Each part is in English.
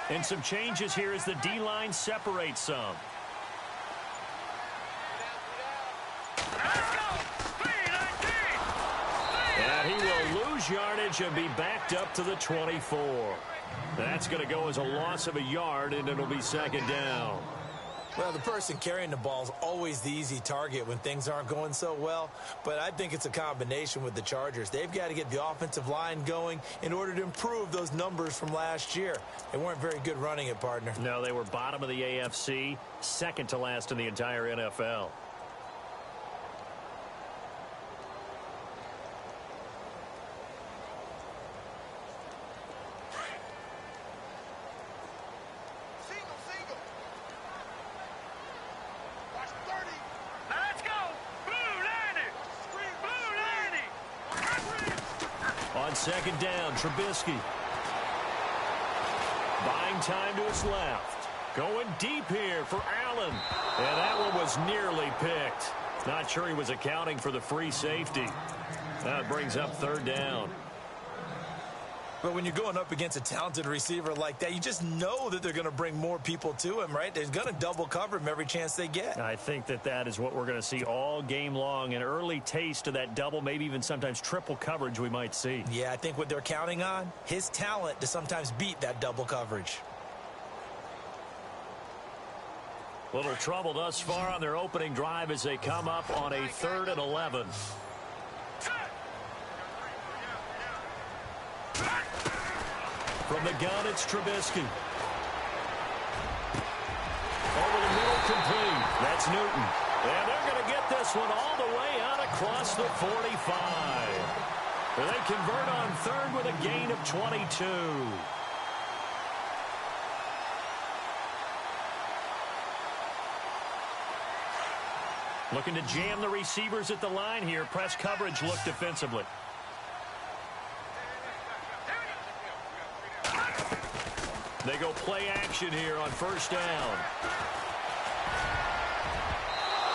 And some changes here as the D-line separates some. And he will lose yardage and be backed up to the 24. That's going to go as a loss of a yard, and it'll be second down. Well, the person carrying the ball is always the easy target when things aren't going so well, but I think it's a combination with the Chargers. They've got to get the offensive line going in order to improve those numbers from last year. They weren't very good running it, partner. No, they were bottom of the AFC, second to last in the entire NFL. Second down, Trubisky. Buying time to his left. Going deep here for Allen. And that one was nearly picked. Not sure he was accounting for the free safety. Now it brings up third down. But when you're going up against a talented receiver like that, you just know that they're going to bring more people to him, right? They're going to double cover him every chance they get. I think that is what we're going to see all game long. An early taste of that double, maybe even sometimes triple coverage we might see. Yeah, I think what they're counting on, his talent to sometimes beat that double coverage. Little trouble thus far on their opening drive as they come up on a 3rd and 11. From the gun, it's Trubisky. Over the middle, complete. That's Newton. And they're going to get this one all the way out across the 45. And they convert on 3rd with a gain of 22. Looking to jam the receivers at the line here. Press coverage look defensively. They go play action here on first down.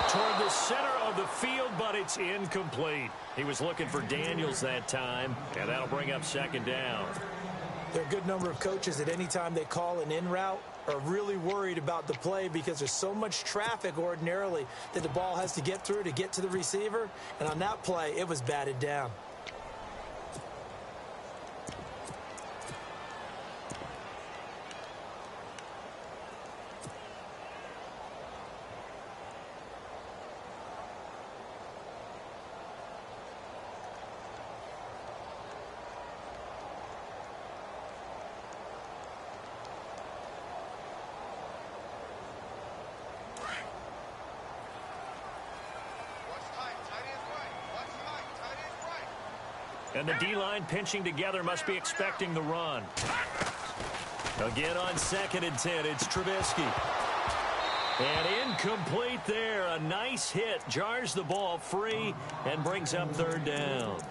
Toward the center of the field, but it's incomplete. He was looking for Daniels that time, and that'll bring up second down. There are a good number of coaches at any time they call an in route are really worried about the play because there's so much traffic ordinarily that the ball has to get through to get to the receiver. And on that play, it was batted down. And the D-line pinching together must be expecting the run. Again on 2nd and 10, it's Trubisky. And incomplete there. A nice hit. Jars the ball free and brings up 3rd down.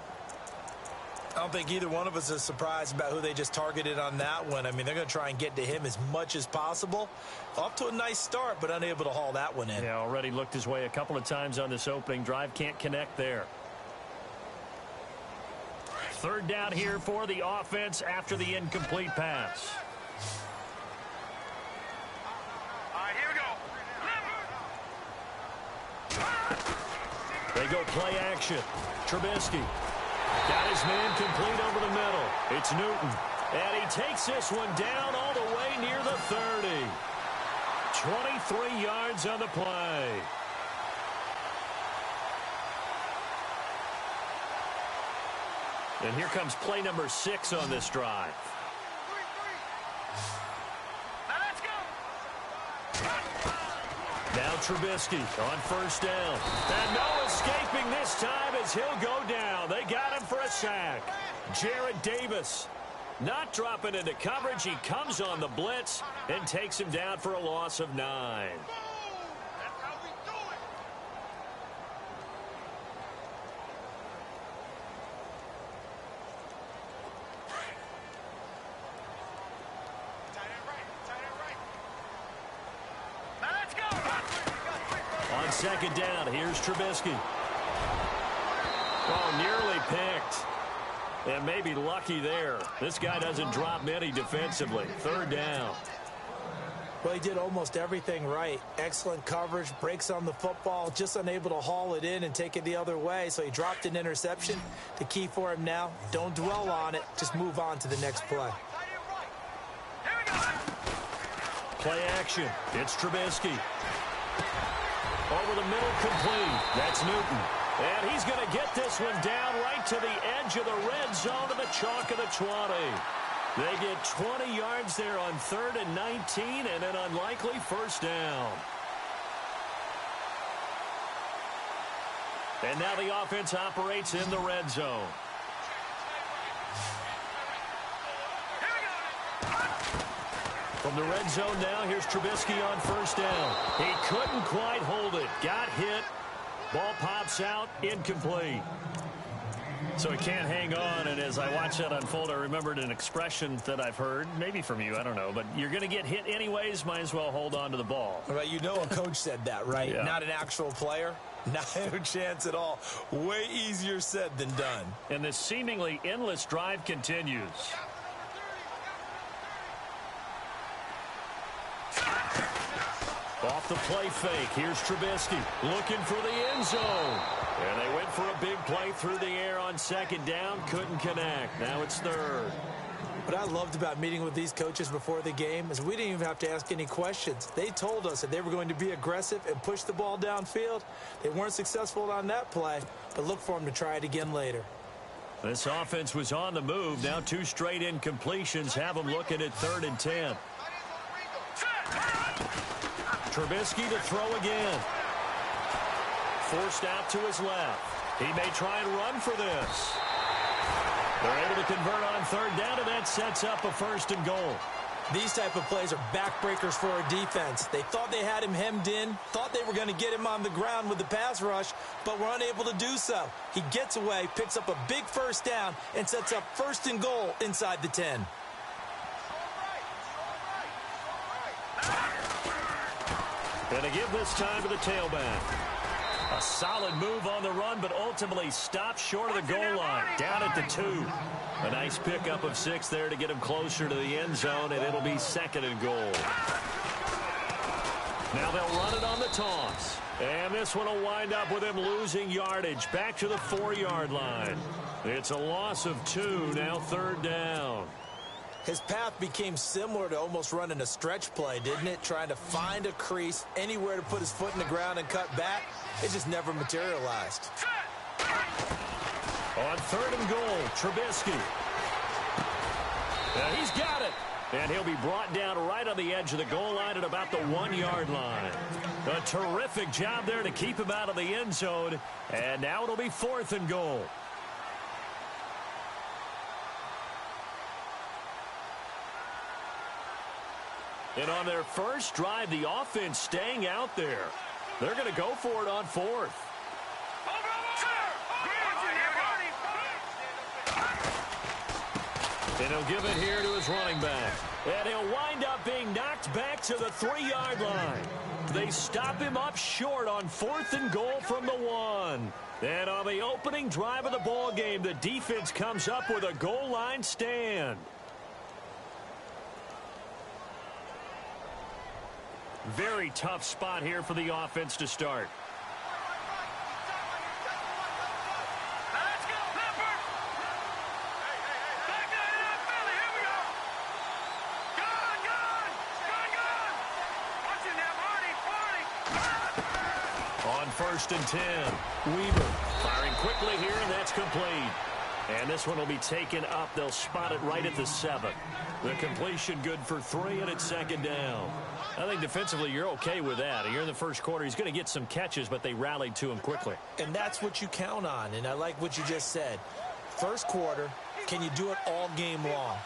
I don't think either one of us is surprised about who they just targeted on that one. I mean, they're going to try and get to him as much as possible. Off to a nice start, but unable to haul that one in. Yeah, already looked his way a couple of times on this opening drive. Can't connect there. 3rd down here for the offense after the incomplete pass. All right, here we go. They go play action. Trubisky got his man complete over the middle. It's Newton. And he takes this one down all the way near the 30. 23 yards on the play. And here comes play number 6 on this drive. Now Trubisky on first down. And no escaping this time as he'll go down. They got him for a sack. Jarrett Davis not dropping into coverage. He comes on the blitz and takes him down for a loss of 9. On 2nd down, here's Trubisky. Oh, nearly picked. And maybe lucky there. This guy doesn't drop many defensively. 3rd down. Well, he did almost everything right. Excellent coverage, breaks on the football, just unable to haul it in and take it the other way, so he dropped an interception. The key for him now, don't dwell on it, just move on to the next play. Play action. It's Trubisky. Over the middle, complete. That's Newton. And he's going to get this one down right to the edge of the red zone to the chalk of the 20. They get 20 yards there on 3rd and 19 and an unlikely first down. And now the offense operates in the red zone. From the red zone now, here's Trubisky on first down. He couldn't quite hold it. Got hit. Ball pops out. Incomplete. So he can't hang on, and as I watch that unfold, I remembered an expression that I've heard, maybe from you, I don't know, but you're going to get hit anyways, might as well hold on to the ball. Right, you know a coach said that, right? Yeah. Not an actual player. No chance at all. Way easier said than done. And this seemingly endless drive continues. Off the play fake, here's Trubisky looking for the end zone. And they went for a big play through the air on second down, couldn't connect. Now it's 3rd. What I loved about meeting with these coaches before the game is we didn't even have to ask any questions. They told us that they were going to be aggressive and push the ball downfield. They weren't successful on that play, but look for them to try it again later. This offense was on the move. Now 2 straight incompletions have them looking at 3rd and 10. Trubisky to throw again. Forced out to his left. He may try and run for this. They're able to convert on 3rd down, and that sets up a 1st and goal. These type of plays are backbreakers for a defense. They thought they had him hemmed in, thought they were going to get him on the ground with the pass rush, but were unable to do so. He gets away, picks up a big 1st down, and sets up 1st and goal inside the 10. And to give this time to the tailback. A solid move on the run, but ultimately stopped short of the goal line. Down at the 2. A nice pickup of 6 there to get him closer to the end zone, and it'll be 2nd and goal. Now they'll run it on the toss. And this one will wind up with him losing yardage back to the 4-yard line. It's a loss of 2, now 3rd down. His path became similar to almost running a stretch play, didn't it? Trying to find a crease, anywhere to put his foot in the ground and cut back. It just never materialized. On 3rd and goal, Trubisky. Now he's got it. And he'll be brought down right on the edge of the goal line at about the 1-yard line. A terrific job there to keep him out of the end zone. And now it'll be 4th and goal. And on their first drive, the offense staying out there. They're going to go for it on 4th. And he'll give it here to his running back. And he'll wind up being knocked back to the 3-yard line. They stop him up short on 4th and goal from the 1. And on the opening drive of the ball game, the defense comes up with a goal line stand. Very tough spot here for the offense to start. On 1st and 10, Weaver firing quickly here, and that's complete. And this one will be taken up. They'll spot it right at the 7. The completion good for 3, and it's 2nd down. I think defensively you're okay with that. You're in the first quarter. He's going to get some catches, but they rallied to him quickly. And that's what you count on, and I like what you just said. First quarter, can you do it all game long?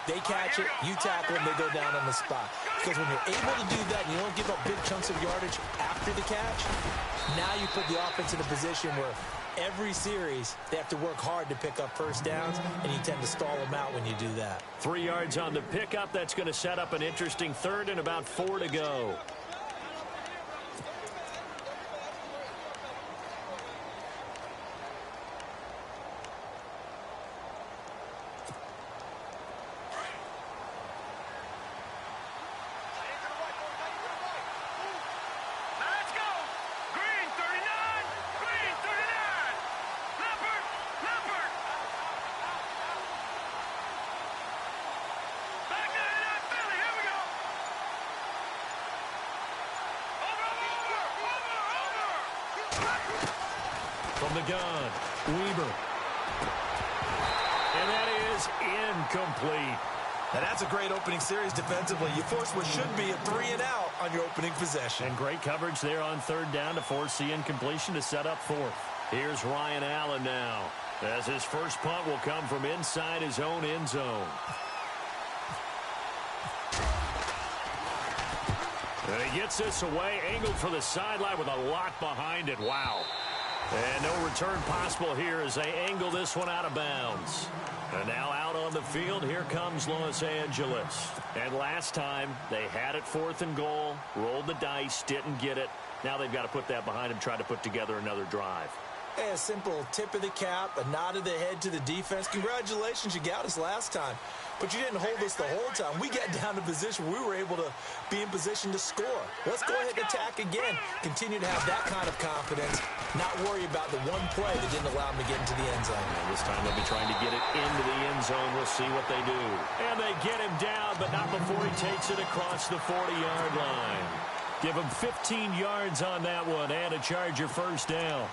They catch it, you tackle them, they go down on the spot. Because when you're able to do that and you don't give up big chunks of yardage after the catch, now you put the offense in a position where every series they have to work hard to pick up 1st downs, and you tend to stall them out when you do that. 3 yards on the pickup. That's going to set up an interesting 3rd and about 4 to go. the gun. Weber. And that is incomplete. And that's a great opening series defensively. You force what should be a 3-and-out on your opening possession. And great coverage there on third down to force the incompletion to set up fourth. Here's Ryan Allen now, as his first punt will come from inside his own end zone. And he gets this away, angled for the sideline with a lot behind it. Wow. And no return possible here as they angle this one out of bounds. And now out on the field, here comes Los Angeles. And last time, they had it 4th and goal, rolled the dice, didn't get it. Now they've got to put that behind them, try to put together another drive. Hey, a simple tip of the cap, a nod of the head to the defense. Congratulations, you got us last time. But you didn't hold us the whole time. We got down to position. We were able to be in position to score. Let's go ahead and attack again. Continue to have that kind of confidence. Not worry about the one play that didn't allow them to get into the end zone. And this time they'll be trying to get it into the end zone. We'll see what they do. And they get him down, but not before he takes it across the 40-yard line. Give him 15 yards on that one and a Charger first down.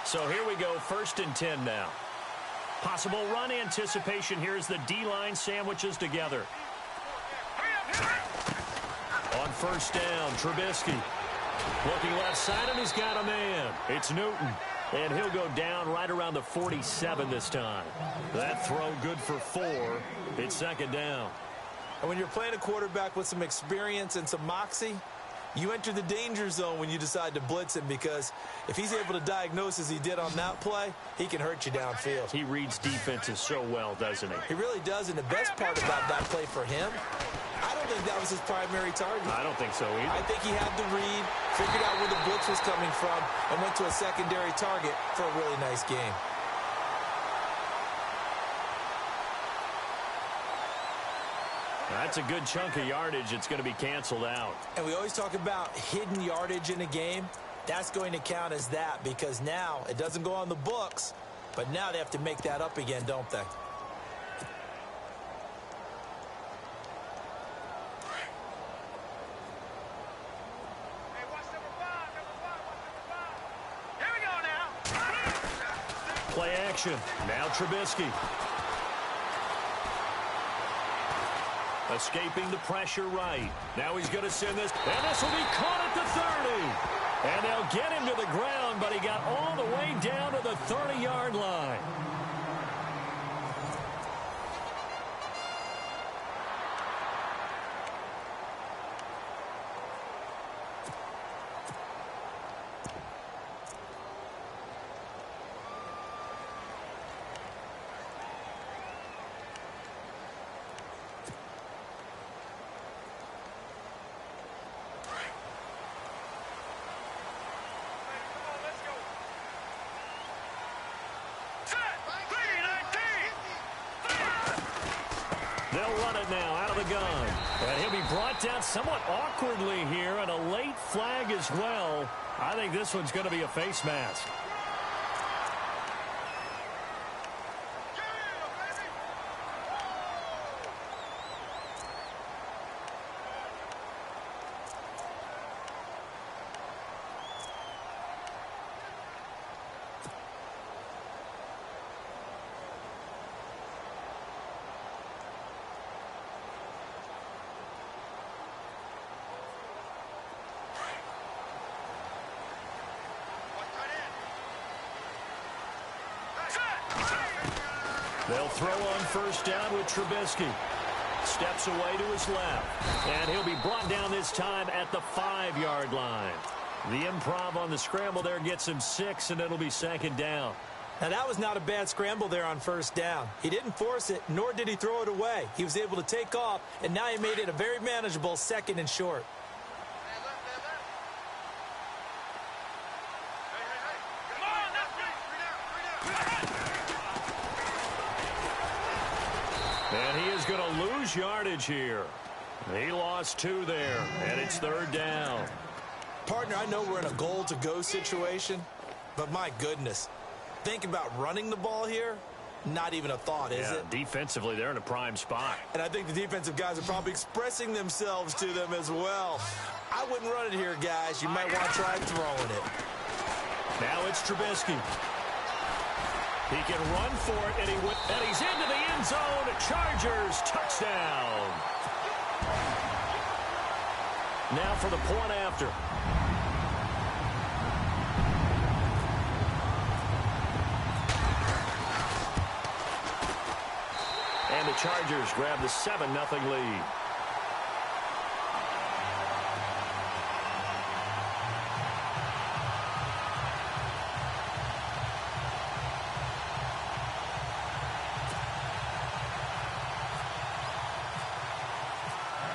So here we go, 1st and 10 now. Possible run anticipation. Here's the D-line sandwiches together. On 1st down, Trubisky. Looking left side, and he's got a man. It's Newton. And he'll go down right around the 47 this time. That throw good for 4. It's 2nd down. And when you're playing a quarterback with some experience and some moxie, you enter the danger zone when you decide to blitz him, because if he's able to diagnose as he did on that play, he can hurt you downfield. He reads defenses so well, doesn't he? He really does, and the best part about that play for him, I don't think that was his primary target. I don't think so either. I think he had the read, figured out where the blitz was coming from, and went to a secondary target for a really nice game. That's a good chunk of yardage. It's going to be canceled out. And we always talk about hidden yardage in a game. That's going to count as that, because now it doesn't go on the books, but now they have to make that up again, don't they? Hey, watch number 5, Here we go now. Play action. Now Trubisky. Escaping the pressure right. Now he's going to send this. And this will be caught at the 30. And they'll get him to the ground, but he got all the way down to the 30-yard line. They'll run it now out of the gun. And he'll be brought down somewhat awkwardly here, and a late flag as well. I think this one's going to be a face mask. They'll throw on 1st down with Trubisky. Steps away to his left. And he'll be brought down this time at the 5-yard line. The improv on the scramble there gets him 6, and it'll be 2nd down. Now, that was not a bad scramble there on 1st down. He didn't force it, nor did he throw it away. He was able to take off, and now he made it a very manageable 2nd and short. And he is going to lose yardage here. He lost 2 there, and it's 3rd down. Partner, I know we're in a goal-to-go situation, but my goodness, think about running the ball here. not even a thought, is it? Defensively, they're in a prime spot. And I think the defensive guys are probably expressing themselves to them as well. I wouldn't run it here, guys. You might want to try throwing it. Now it's Trubisky. He can run for it, and he's into the end zone. Chargers touchdown. Now for the point after. And the Chargers grab the 7-0 lead.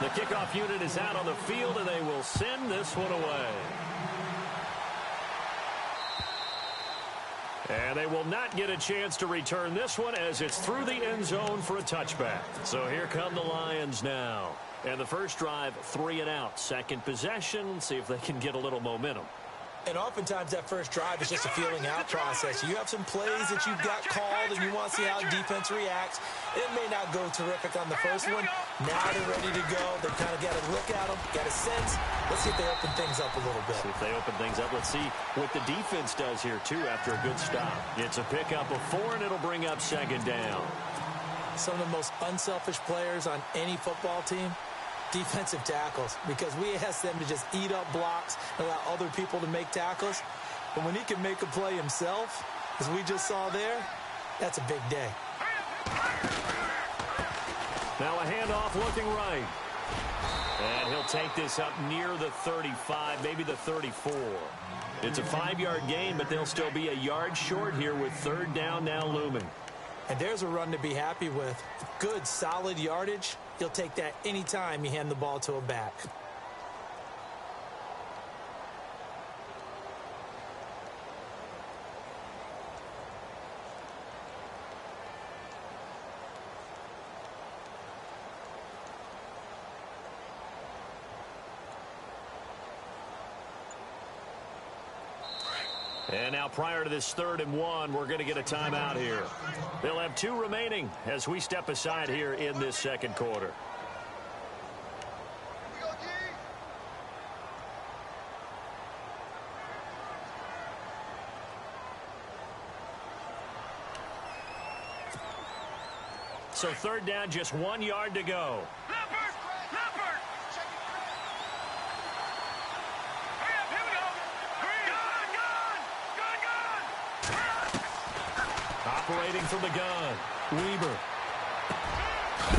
The kickoff unit is out on the field, and they will send this one away. And they will not get a chance to return this one as it's through the end zone for a touchback. So here come the Lions now. And the first drive, 3 and out. Second possession, see if they can get a little momentum. And oftentimes that first drive is just a feeling out process. You have some plays that you've got called and you want to see how defense reacts. It may not go terrific on the first one. Now they're ready to go. They kind of got to look at them, got a sense. Let's see if they open things up a little bit. See if they open things up. Let's see what the defense does here, too, after a good stop. It's a pickup of 4, and it'll bring up second down. Some of the most unselfish players on any football team, defensive tackles, because we ask them to just eat up blocks and allow other people to make tackles. But when he can make a play himself, as we just saw there, that's a big day. Now a handoff looking right. And he'll take this up near the 35, maybe the 34. It's a 5-yard gain, but they'll still be a yard short here with third down now looming. And there's a run to be happy with. Good, solid yardage. You'll take that anytime you hand the ball to a back. And now prior to this 3rd and 1, we're going to get a timeout here. They'll have 2 remaining as we step aside here in this second quarter. So 3rd down, just 1 yard to go. Operating from the gun, Weber.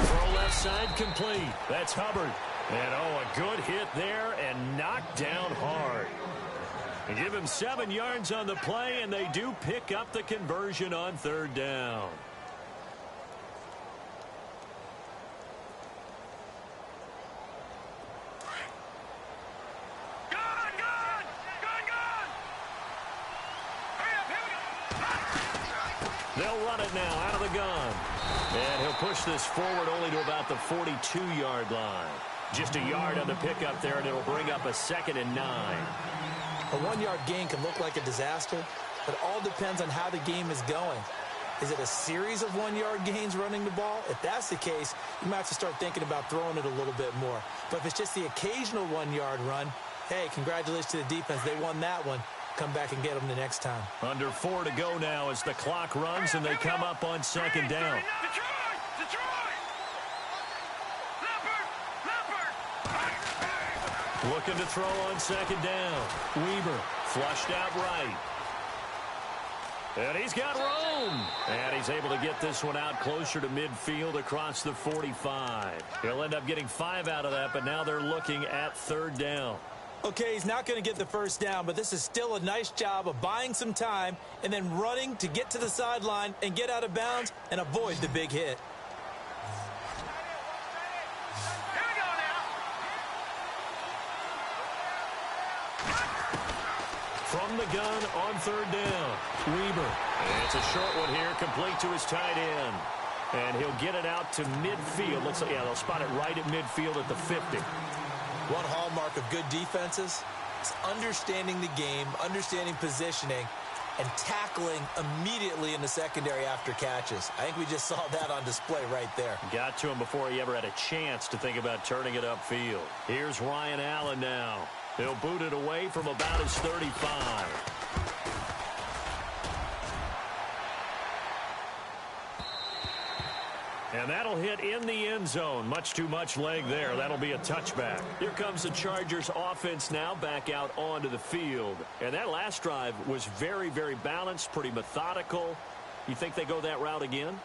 Throw left side complete. That's Hubbard. And, a good hit there and knocked down hard. They give him 7 yards on the play, and they do pick up the conversion on 3rd down. They'll run it now out of the gun. And he'll push this forward only to about the 42-yard line. Just a yard on the pickup there, and it'll bring up a 2nd and 9. A 1-yard gain can look like a disaster, but it all depends on how the game is going. Is it a series of 1-yard gains running the ball? If that's the case, you might have to start thinking about throwing it a little bit more. But if it's just the occasional 1-yard run, hey, congratulations to the defense. They won that one. Come back and get them the next time. Under 4 to go now as the clock runs and they come up on 2nd down. Looking to throw on 2nd down. Weber flushed out right. And he's got room. And he's able to get this one out closer to midfield across the 45. He'll end up getting 5 out of that, but now they're looking at 3rd down. Okay, he's not going to get the first down, but this is still a nice job of buying some time and then running to get to the sideline and get out of bounds and avoid the big hit. Here we go now. From the gun on 3rd down, Weber. And it's a short one here, complete to his tight end. And he'll get it out to midfield. Looks like, they'll spot it right at midfield at the 50. One hallmark of good defenses is understanding the game, understanding positioning, and tackling immediately in the secondary after catches. I think we just saw that on display right there. Got to him before he ever had a chance to think about turning it upfield. Here's Ryan Allen now. He'll boot it away from about his 35. And that'll hit in the end zone. Much too much leg there. That'll be a touchback. Here comes the Chargers offense now back out onto the field. And that last drive was very, very balanced, pretty methodical. You think they go that route again?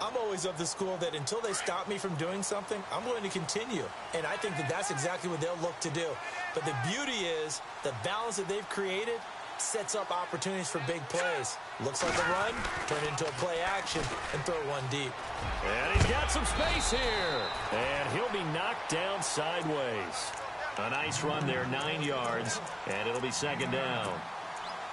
I'm always of the school that until they stop me from doing something, I'm going to continue. And I think that that's exactly what they'll look to do. But the beauty is the balance that they've created sets up opportunities for big plays. Looks like a run, turn into a play action, and throw one deep. And he's got some space here. And he'll be knocked down sideways. A nice run there, 9 yards, and it'll be second down.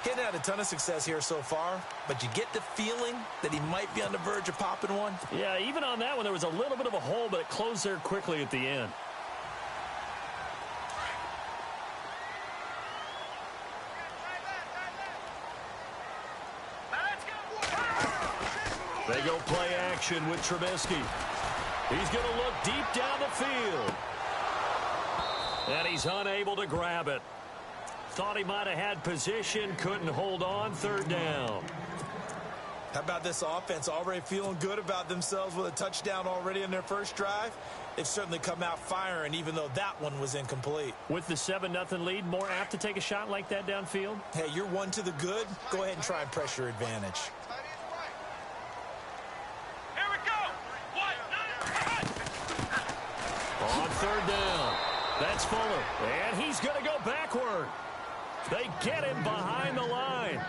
He hadn't had a ton of success here so far, but you get the feeling that he might be on the verge of popping one. Yeah, even on that one, there was a little bit of a hole, but it closed there quickly at the end. They go play action with Trubisky. He's going to look deep down the field. And he's unable to grab it. Thought he might have had position, couldn't hold on, third down. How about this offense already feeling good about themselves with a touchdown already in their first drive? They've certainly come out firing, even though that one was incomplete. With the 7-0 lead, more apt to take a shot like that downfield? Hey, you're one to the good. Go ahead and try and press your advantage. Here we go. On third down. That's Fuller. And he's going to go backward. They get him behind the line.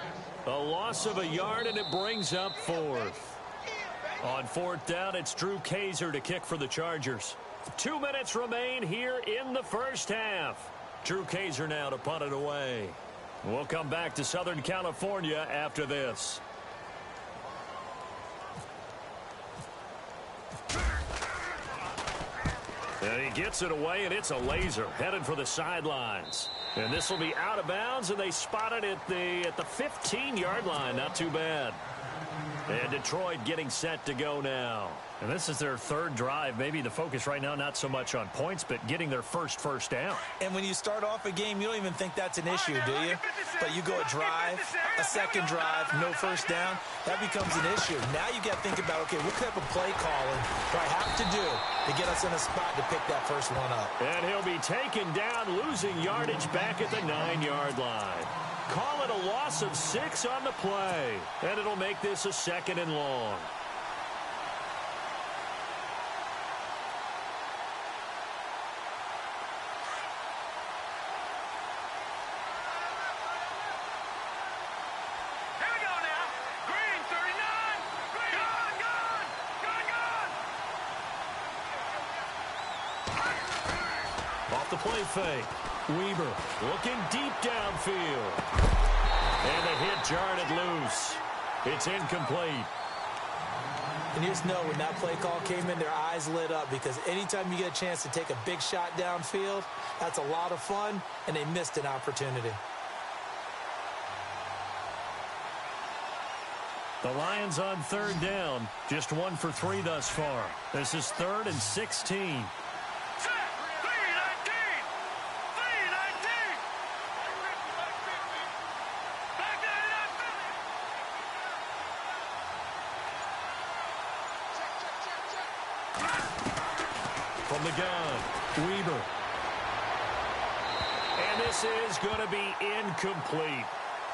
A loss of a yard, and it brings up fourth. On fourth down, it's Drew Kaiser to kick for the Chargers. 2 minutes remain here in the first half. Drew Kaiser now to punt it away. We'll come back to Southern California after this. And he gets it away, and it's a laser headed for the sidelines. And this will be out of bounds, and they spot it at the 15-yard line. Not too bad. And Detroit getting set to go now. And this is their third drive. Maybe the focus right now not so much on points, but getting their first down. And when you start off a game, you don't even think that's an issue, do you? But you go a drive, a second drive, no first down, that becomes an issue. Now you got to think about, okay, what type of play calling do I have to do to get us in a spot to pick that first one up? And he'll be taken down, losing yardage back at the 9-yard line. Call it a loss of 6 on the play. And it'll make this a second and long. Off the play fake. Weber looking deep downfield. And the hit jarred it loose. It's incomplete. And you just know when that play call came in, their eyes lit up, because anytime you get a chance to take a big shot downfield, that's a lot of fun, and they missed an opportunity. The Lions on third down, just 1 for 3 thus far. This is 3rd and 16. From the gun, Weber. And this is going to be incomplete.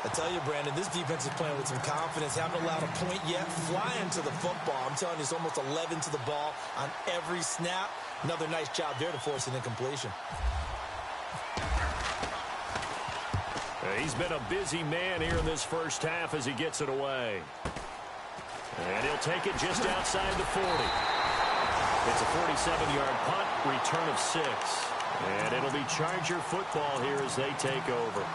I tell you, Brandon, this defense is playing with some confidence. Haven't allowed a point yet. Flying to the football. I'm telling you, it's almost 11 to the ball on every snap. Another nice job there to force an incompletion. He's been a busy man here in this first half as he gets it away. And he'll take it just outside the 40. It's a 47-yard punt, return of 6. And it'll be Charger football here as they take over.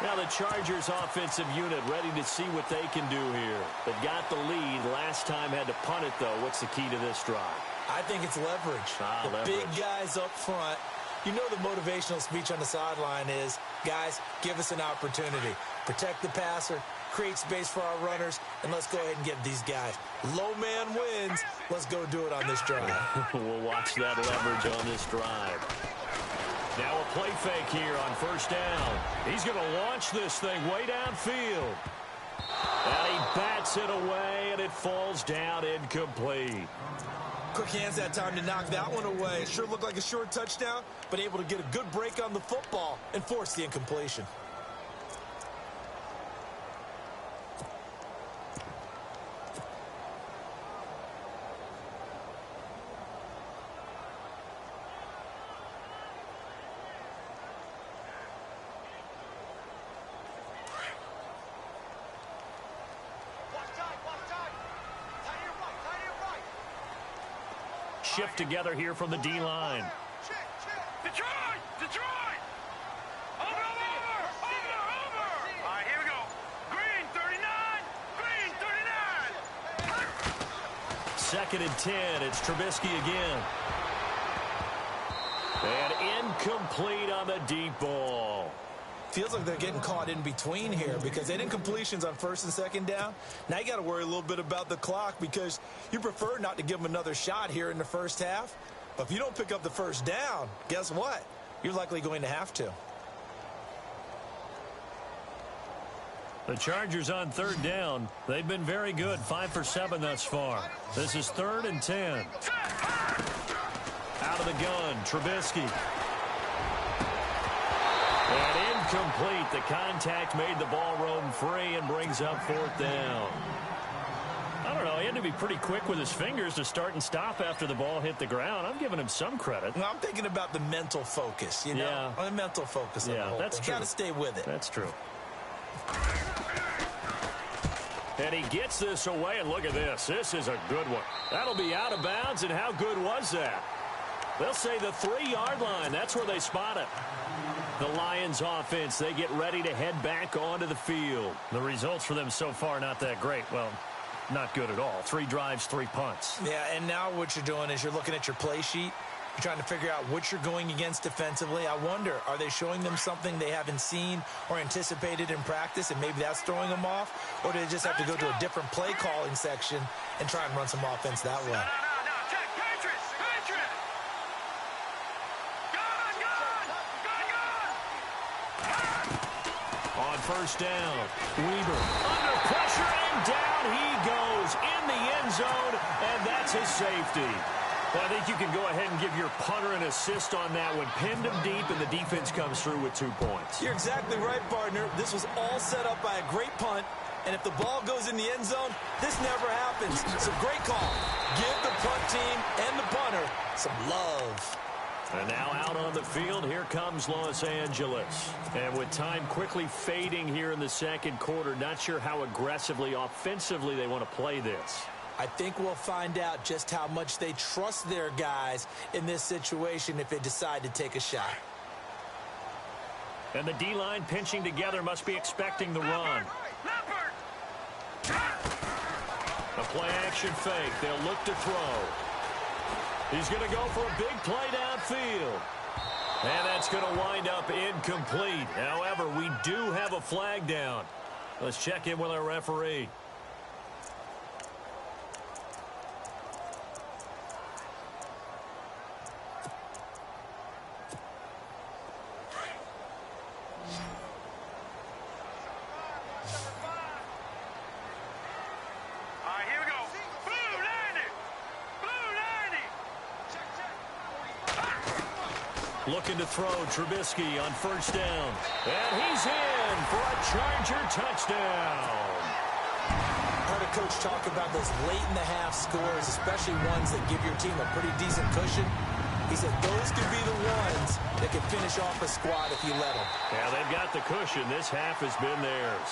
Now the Chargers offensive unit ready to see what they can do here. They've got the lead. Last time had to punt it, though. What's the key to this drive? I think it's leverage. Leverage. Big guys up front. You know the motivational speech on the sideline is, Guys, give us an opportunity. Protect the passer, create space for our runners, and let's go ahead and get these guys. Low man wins. Let's go do it on this drive. We'll watch that leverage on this drive. Now a play fake here on first down. He's going to launch this thing way downfield. And he bats it away, and it falls down incomplete. Quick hands that time to knock that one away. Sure looked like a short touchdown, but able to get a good break on the football and force the incompletion. Shift together here from the D-line. Detroit! Detroit! Over! All right, here we go. Green 39! Green 39! Second and 10. It's Trubisky again. And incomplete on the deep ball. Feels like they're getting caught in between here because they didn't completions on first and second down. Now you got to worry a little bit about the clock because you prefer not to give them another shot here in the first half. But if you don't pick up the first down, guess what? You're likely going to have to. The Chargers on third down. They've been very good. 5 for 7 thus far. This is 3rd and 10. Out of the gun, Trubisky. And incomplete. The contact made the ball roam free and brings up 4th down. I don't know. He had to be pretty quick with his fingers to start and stop after the ball hit the ground. I'm giving him some credit. Well, I'm thinking about the mental focus, you know? Yeah. The mental focus of the whole that's thing. true. Got to stay with it. That's true. And he gets this away, and look at this. This is a good one. That'll be out of bounds, and how good was that? They'll say the 3-yard line. That's where they spot it. The Lions offense, they get ready to head back onto the field. The results for them so far, not that great. Well, not good at all. 3 drives, 3 punts. Yeah, and now what you're doing is you're looking at your play sheet. You're trying to figure out what you're going against defensively. I wonder, are they showing them something they haven't seen or anticipated in practice, and maybe that's throwing them off? Or do they just have to go to a different play calling section and try and run some offense that way? No. Check. Patriots! Patriots! Gun! On first down, Weaver under pressure, and down he goes in the end zone, and that's his safety. Well, I think you can go ahead and give your punter an assist on that one. Pinned him deep, and the defense comes through with 2 points. You're exactly right, partner. This was all set up by a great punt, and if the ball goes in the end zone, this never happens. So great call. Give the punt team and the punter some love. And now out on the field, here comes Los Angeles. And with time quickly fading here in the second quarter, not sure how aggressively, offensively they want to play this. I think we'll find out just how much they trust their guys in this situation if they decide to take a shot. And the D-line pinching together must be expecting the run. A play-action fake. They'll look to throw. He's going to go for a big play downfield. And that's going to wind up incomplete. However, we do have a flag down. Let's check in with our referee. Looking to throw, Trubisky on first down. And he's in for a Charger touchdown. Heard a coach talk about those late-in-the-half scores, especially ones that give your team a pretty decent cushion. He said those could be the ones that can finish off a squad if you let them. Yeah, they've got the cushion. This half has been theirs.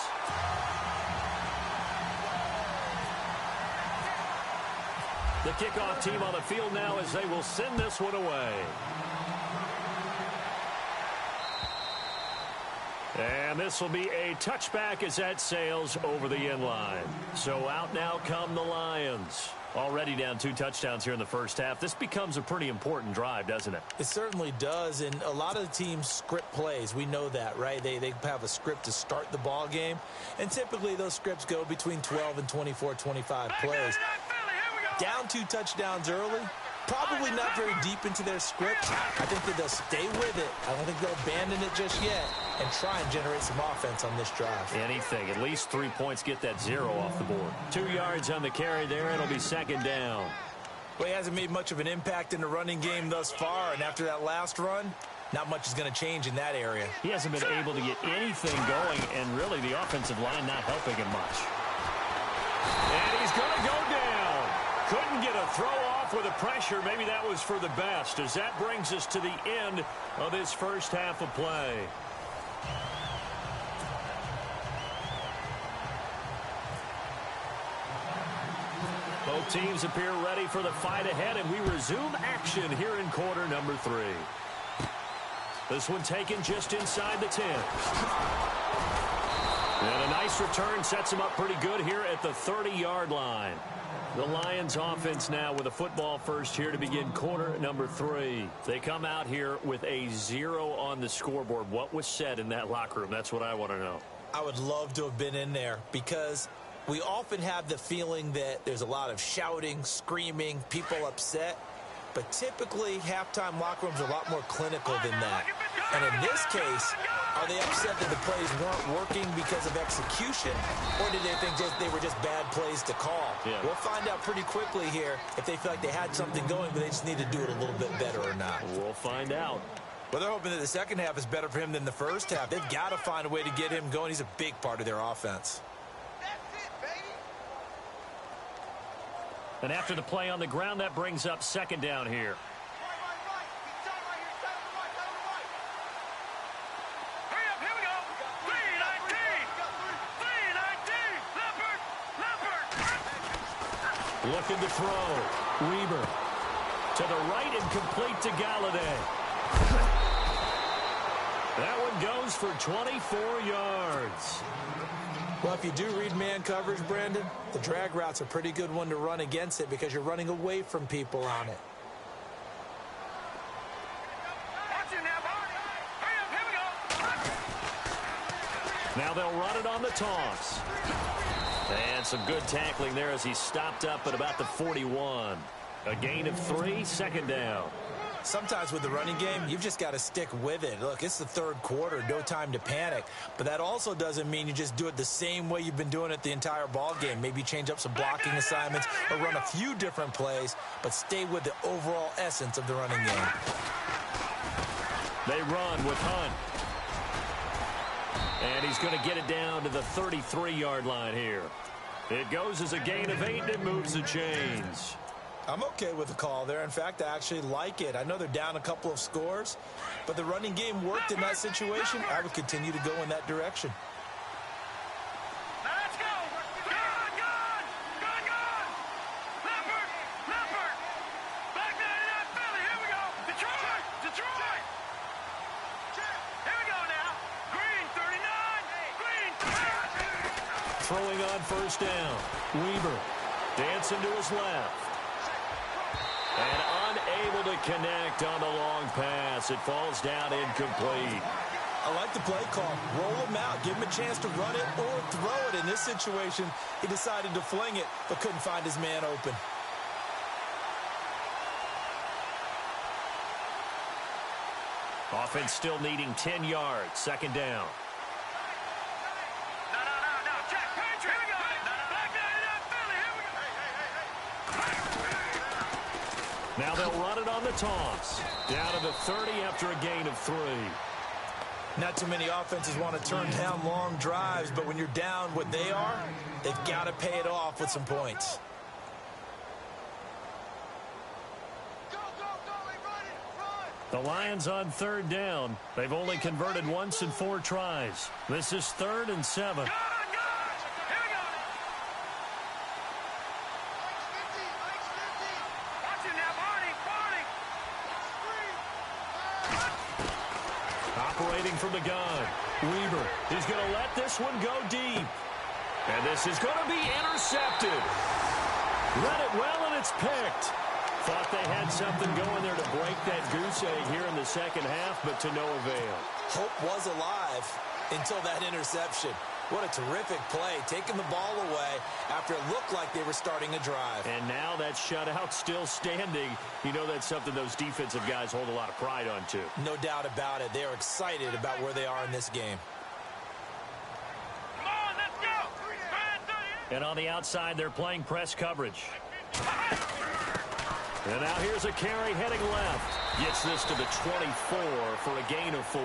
The kickoff team on the field now as they will send this one away. And this will be a touchback as that sails over the end line. So out now come the Lions. Already down 2 touchdowns here in the first half. This becomes a pretty important drive, doesn't it? It certainly does, and a lot of the teams script plays. We know that, right? They have a script to start the ball game, and typically those scripts go between 12 and 24, 25 plays. Down 2 touchdowns early, probably not very deep into their script. I think that they'll stay with it. I don't think they'll abandon it just yet and try and generate some offense on this drive. Anything. At least 3 points, get that 0 off the board. 2 yards on the carry there. It'll be second down. Well, he hasn't made much of an impact in the running game thus far, and after that last run, not much is going to change in that area. He hasn't been able to get anything going, and really the offensive line not helping him much. And he's going to go down. Couldn't get a throw off with the pressure. Maybe that was for the best, as that brings us to the end of this first half of play. Both teams appear ready for the fight ahead, and we resume action here in quarter number 3. This one taken just inside the 10. And a nice return sets him up pretty good here at the 30-yard line. The Lions offense now with a football first here to begin quarter number 3. They come out here with a 0 on the scoreboard. What was said in that locker room? That's what I want to know. I would love to have been in there because we often have the feeling that there's a lot of shouting, screaming, people upset. But typically, halftime locker rooms are a lot more clinical than that. And in this case, are they upset that the plays weren't working because of execution, or did they think they were just bad plays to call? Yeah. We'll find out pretty quickly here if they feel like they had something going, but they just need to do it a little bit better or not. We'll find out. Well, they're hoping that the second half is better for him than the first half. They've got to find a way to get him going. He's a big part of their offense. And after the play on the ground, that brings up second down here. Looking to throw. Weber to the right and complete to Galladay. That one goes for 24 yards. Well, if you do read man coverage, Brandon, the drag route's a pretty good one to run against it because you're running away from people on it. Now they'll run it on the toss. And some good tackling there as he stopped up at about the 41. A gain of 3, second down. Sometimes with the running game, you've just got to stick with it. Look, it's the third quarter, no time to panic. But that also doesn't mean you just do it the same way you've been doing it the entire ball game. Maybe change up some blocking assignments or run a few different plays, but stay with the overall essence of the running game. They run with Hunt. And he's going to get it down to the 33-yard line here. It goes as a gain of 8, and it moves the chains. I'm okay with the call there. In fact, I actually like it. I know they're down a couple of scores, but the running game worked in that situation. I would continue to go in that direction. Let's go! Good! Leopard! Back 99 Philly, here we go! Detroit! Here we go now! Green 39! Throwing on first down. Weber dancing to his left. And unable to connect on the long pass. It falls down incomplete. I like the play call. Roll him out. Give him a chance to run it or throw it. In this situation, he decided to fling it, but couldn't find his man open. Offense still needing 10 yards. Second down. No, check! Here we go! Back 99 Philly, here we go! Now they'll run it on the toss. Down to the 30 after a gain of 3. Not too many offenses want to turn down long drives, but when you're down what they are, they've got to pay it off with some points. The Lions on third down. They've only converted once in 4 tries. This is 3rd and 7. Operating from the gun. Weaver, he's going to let this one go deep. And this is going to be intercepted. Read it well, and it's picked. Thought they had something going there to break that goose egg here in the second half, but to no avail. Hope was alive until that interception. What a terrific play, taking the ball away after it looked like they were starting a drive. And now that shutout still standing. You know that's something those defensive guys hold a lot of pride on, too. No doubt about it. They are excited about where they are in this game. Come on, let's go. And on the outside, they're playing press coverage. And now here's a carry heading left. Gets this to the 24 for a gain of 4.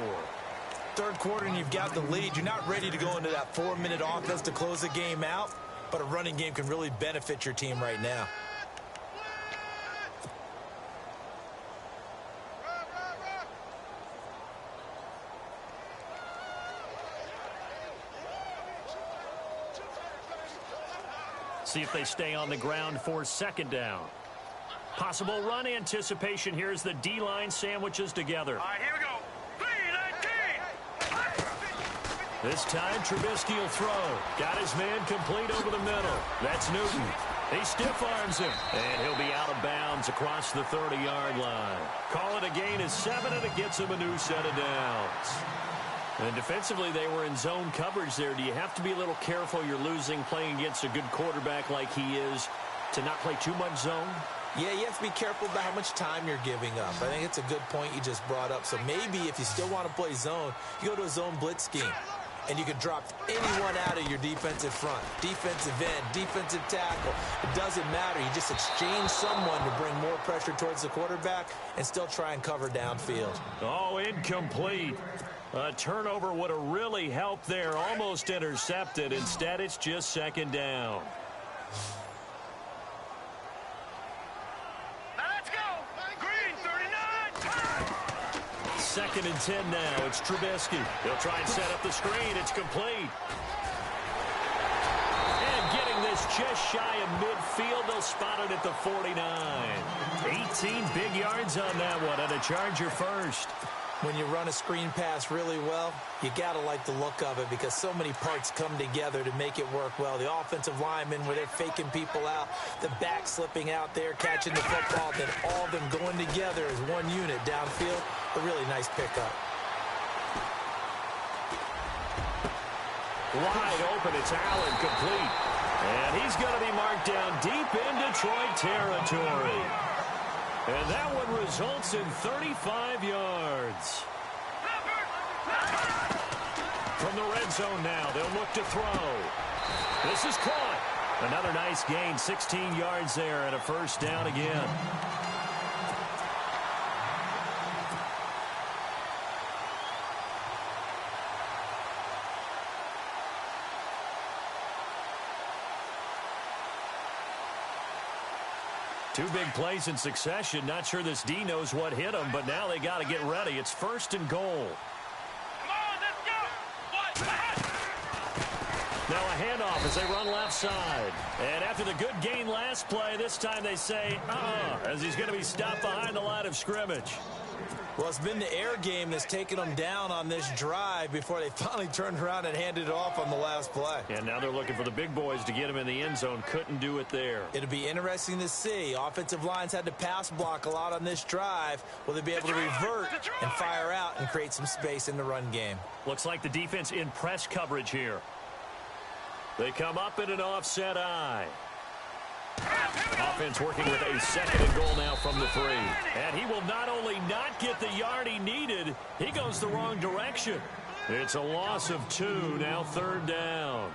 Third quarter and you've got the lead. You're not ready to go into that 4-minute offense to close the game out, but a running game can really benefit your team right now. See if they stay on the ground for second down. Possible run anticipation. Here's the D-line sandwiches together. All right, here we go. 3-19. This time, Trubisky will throw. Got his man complete over the middle. That's Newton. He stiff arms him, and he'll be out of bounds across the 30-yard line. Call it a gain of 7, and it gets him a new set of downs. And defensively, they were in zone coverage there. Do you have to be a little careful? You're losing playing against a good quarterback like he is to not play too much zone? Yeah, you have to be careful about how much time you're giving up. I think it's a good point you just brought up. So maybe if you still want to play zone, you go to a zone blitz scheme. And you can drop anyone out of your defensive front. Defensive end, defensive tackle. It doesn't matter. You just exchange someone to bring more pressure towards the quarterback and still try and cover downfield. Oh, incomplete. A turnover would have really helped there. Almost intercepted. Instead, it's just second down. Now let's go. Green, 39. Second and 10 now. It's Trubisky. They'll try and set up the screen. It's complete. And getting this just shy of midfield. They'll spot it at the 49. 18 big yards on that one, and a Charger first. When you run a screen pass really well, you got to like the look of it because so many parts come together to make it work well. The offensive linemen where they're faking people out, the back slipping out there, catching the football, then all of them going together as one unit downfield. A really nice pickup. Wide open, it's Allen, complete. And he's going to be marked down deep in Detroit territory. And that one results in 35 yards. From the red zone now, they'll look to throw. This is caught. Another nice gain, 16 yards there, and a first down again. Two big plays in succession. Not sure this D knows what hit him, but now they got to get ready. It's first and goal. Come on, let's go. Now a handoff as they run left side. And after the good gain last play, this time they say, as he's going to be stopped behind the line of scrimmage. Well, it's been the air game that's taken them down on this drive before they finally turned around and handed it off on the last play. And now they're looking for the big boys to get him in the end zone. Couldn't do it there. It'll be interesting to see. Offensive lines had to pass block a lot on this drive. Will they be able to revert and fire out and create some space in the run game? Looks like the defense in press coverage here. They come up in an offset eye. Offense working with a second and goal now from the 3. And he will not only not get the yard he needed, he goes the wrong direction. It's a loss of 2, now third down.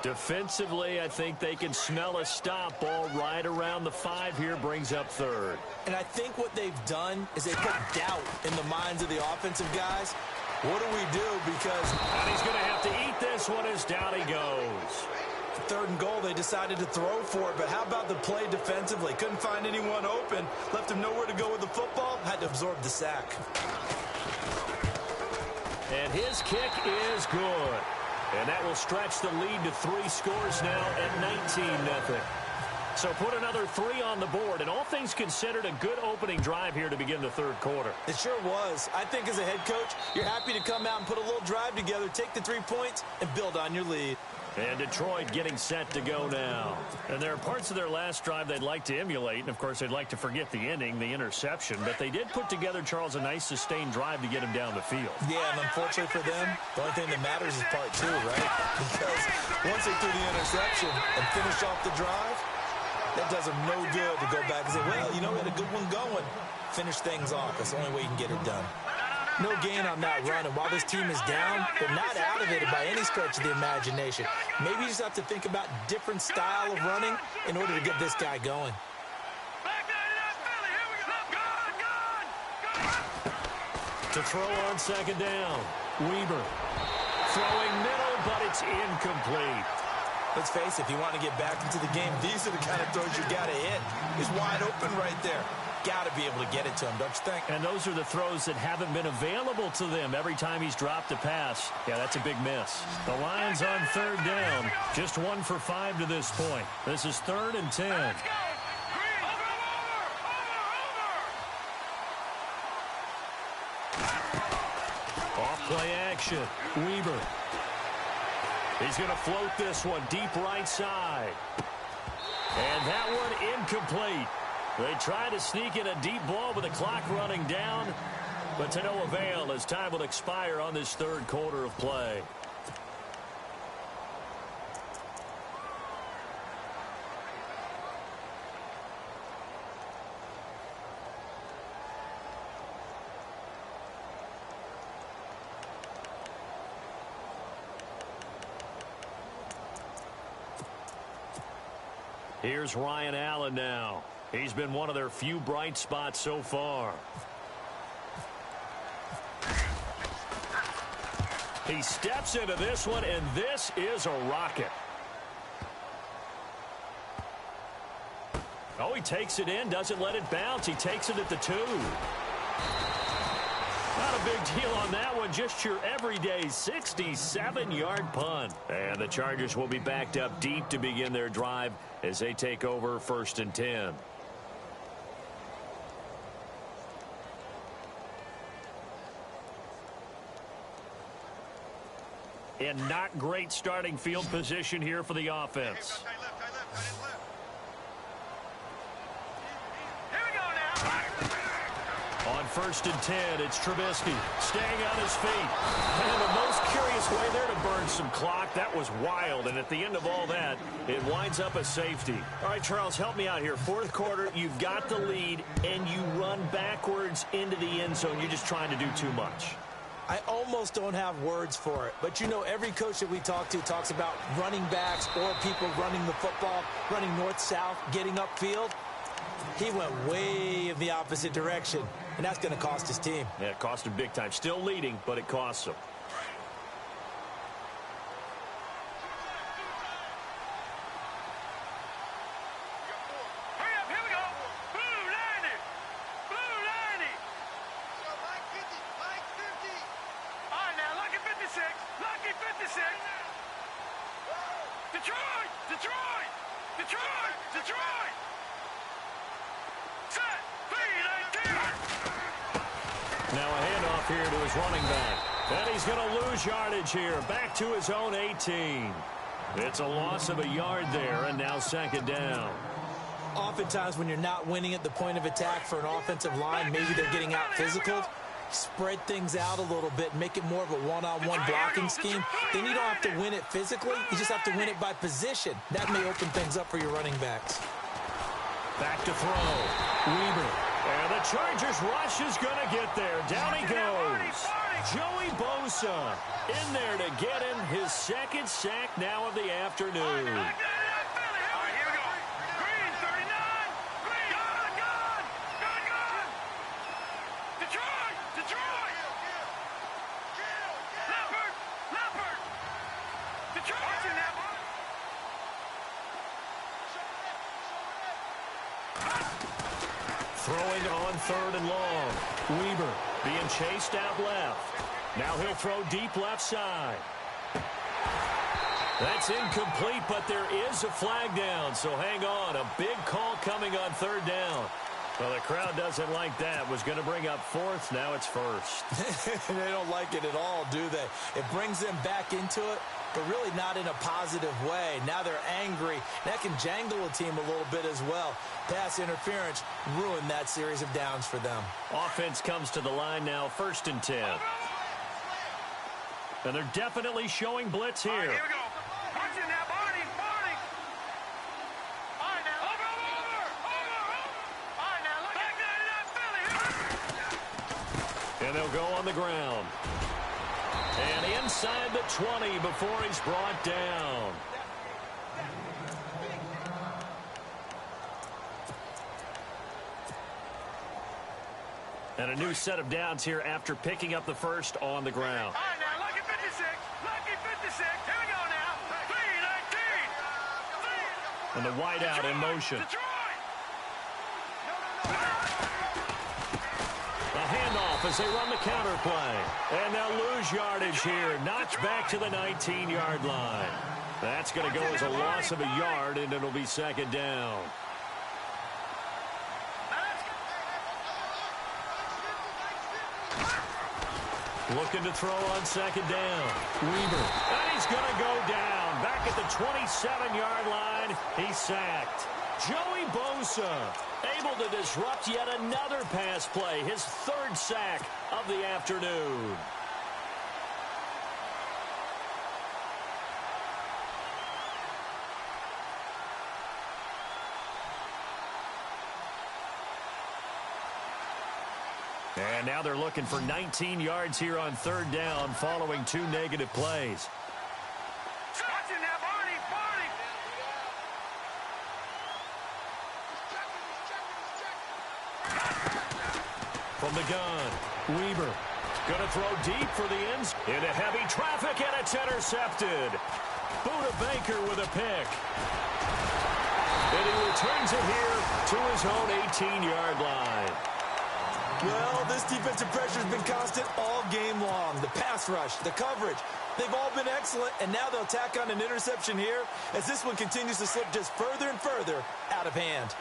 Defensively, I think they can smell a stop. Ball right around the 5 here, brings up third. And I think what they've done is they put doubt in the minds of the offensive guys. What do we do? Because and he's going to have to eat this one as down he goes. Third and goal, they decided to throw for it, but how about the play defensively? Couldn't find anyone open, left him nowhere to go with the football, had to absorb the sack. And his kick is good. And that will stretch the lead to 3 scores now at 19-0. So put another 3 on the board, and all things considered, a good opening drive here to begin the third quarter. It sure was. I think as a head coach, you're happy to come out and put a little drive together, take the 3 points, and build on your lead. And Detroit getting set to go now. And there are parts of their last drive they'd like to emulate, and of course they'd like to forget the ending, the interception, but they did put together, Charles, a nice sustained drive to get him down the field. Yeah, and unfortunately for them, the only thing that matters is part 2, right? Because once they threw the interception and finished off the drive, that does them no good to go back and say, well, you know, we had a good one going. Finish things off. That's the only way you can get it done. No gain on that run, and while this team is down, they're not out of it by any stretch of the imagination. Maybe you just have to think about different style of running in order to get this guy going. To throw on second down, Weber. Throwing middle, but it's incomplete. Let's face it, if you want to get back into the game, these are the kind of throws you got to hit. He's wide open right there. Got to be able to get it to him, don't you think? And those are the throws that haven't been available to them every time he's dropped a pass. Yeah, that's a big miss. The Lions on third down. Just 1 for 5 to this point. This is 3rd and 10. Off play action. Weber. He's going to float this one deep right side. And that one incomplete. They try to sneak in a deep ball with the clock running down, but to no avail as time will expire on this third quarter of play. Here's Ryan Allen now. He's been one of their few bright spots so far. He steps into this one, and this is a rocket. Oh, he takes it in, doesn't let it bounce. He takes it at the 2. Not a big deal on that one, just your everyday 67-yard punt. And the Chargers will be backed up deep to begin their drive as they take over 1st and 10. And not great starting field position here for the offense. On 1st and 10, it's Trubisky staying on his feet. And the most curious way there to burn some clock. That was wild. And at the end of all that, it winds up a safety. All right, Charles, help me out here. 4th quarter, you've got the lead, and you run backwards into the end zone. You're just trying to do too much. I almost don't have words for it. But, you know, every coach that we talk to talks about running backs or people running the football, running north-south, getting upfield. He went way in the opposite direction, and that's going to cost his team. Yeah, it cost him big time. Still leading, but it costs him. Now a handoff here to his running back. And he's going to lose yardage here. Back to his own 18. It's a loss of a yard there, and now 2nd down. Oftentimes when you're not winning at the point of attack for an offensive line, maybe they're getting out physical. Spread things out a little bit, make it more of a one-on-one blocking scheme. Then you don't have to win it physically. You just have to win it by position. That may open things up for your running backs. Back to throw. Weber. And the Chargers rush is going to get there. Down he goes. Joey Bosa in there to get him his 2nd sack now of the afternoon. Throwing on 3rd and long. Weber being chased out left. Now he'll throw deep left side. That's incomplete, but there is a flag down, so hang on. A big call coming on third down. Well, the crowd doesn't like that. Was going to bring up fourth. Now it's first. They don't like it at all, do they? It brings them back into it, but really not in a positive way. Now they're angry. That can jangle a team a little bit as well. Pass interference ruined that series of downs for them. Offense comes to the line now, 1st and 10. And they're definitely showing blitz here. All right, here we go. Watch it now, Barney. All right, now. Over. All right, now, look. Back 99 Philly. And they'll go on the ground. And inside the 20 before he's brought down. And a new set of downs here after picking up the first on the ground. All right, now, lucky 56. Lucky 56. Here we go now. 3-19. And the wideout in motion. Detroit. A handoff as they run the counter play. And they'll lose yardage here. Knocked back to the 19-yard line. That's going to go as a loss of a yard, and it'll be 2nd down. Looking to throw on 2nd down. Weaver. And he's going to go down. Back at the 27-yard line. He's sacked. Joey Bosa able to disrupt yet another pass play. His 3rd sack of the afternoon. And now they're looking for 19 yards here on 3rd down following 2 negative plays. Watch it now, Barney. From the gun, Weaver going to throw deep for the ends. Into heavy traffic, and it's intercepted. Buda Baker with a pick. And he returns it here to his own 18-yard line. Well, this defensive pressure has been constant all game long. The pass rush, the coverage, they've all been excellent, and now they'll tack on an interception here as this one continues to slip just further and further out of hand.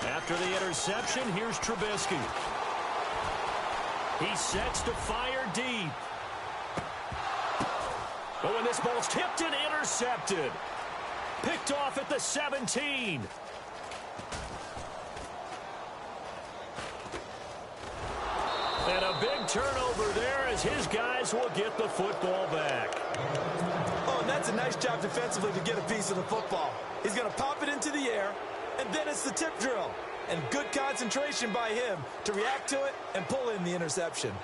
After the interception, here's Trubisky. He sets to fire deep. Oh, and this ball's tipped and intercepted. Picked off at the 17. And a big turnover there as his guys will get the football back. Oh, and that's a nice job defensively to get a piece of the football. He's going to pop it into the air, and then it's the tip drill. And good concentration by him to react to it and pull in the interception.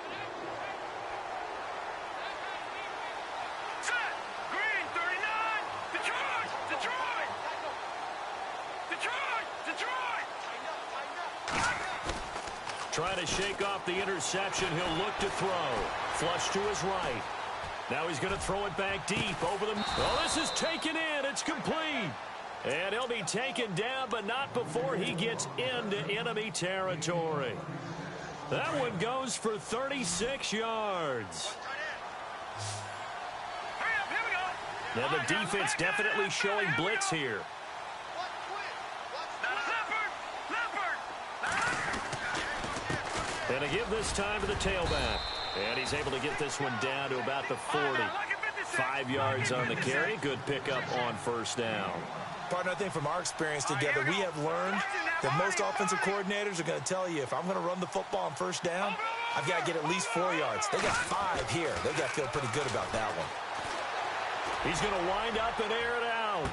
Trying to shake off the interception. He'll look to throw. Flush to his right. Now he's going to throw it back deep over the... Oh, this is taken in. It's complete. And he'll be taken down, but not before he gets into enemy territory. That one goes for 36 yards. Now the defense definitely showing blitz here. And to give this time to the tailback. And he's able to get this one down to about the 40. 5 yards on the carry. Good pickup on 1st down. Partner, I think from our experience together, we have learned that most offensive coordinators are going to tell you, if I'm going to run the football on 1st down, I've got to get at least 4 yards. They got 5 here. They got to feel pretty good about that one. He's going to wind up and air it out.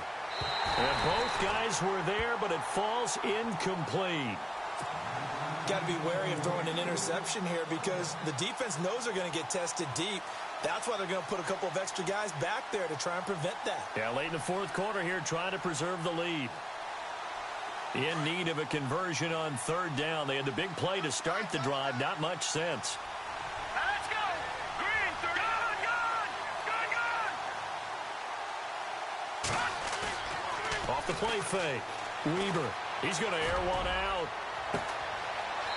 And both guys were there, but it falls incomplete. Got to be wary of throwing an interception here because the defense knows they're going to get tested deep. That's why they're going to put a couple of extra guys back there to try and prevent that. Yeah, late in the 4th quarter here, trying to preserve the lead. In need of a conversion on 3rd down. They had the big play to start the drive. Not much sense. Let's go. Green, gun. Off the play fake. Weaver. He's going to air one out.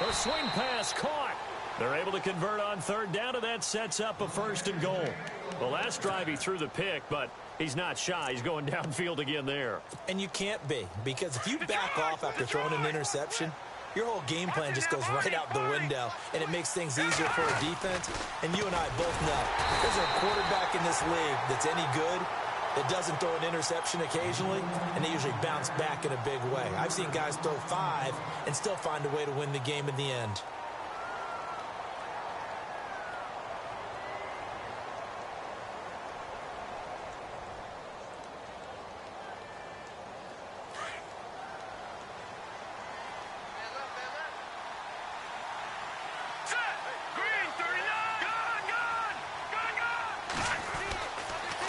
A swing pass caught. They're able to convert on third down, and that sets up a 1st and goal. The last drive he threw the pick, but he's not shy. He's going downfield again there. And you can't be, because if you back off after throwing an interception, your whole game plan just goes right out the window, and it makes things easier for a defense. And you and I both know, if there's a quarterback in this league that's any good, that doesn't throw an interception occasionally, and they usually bounce back in a big way. I've seen guys throw 5 and still find a way to win the game in the end.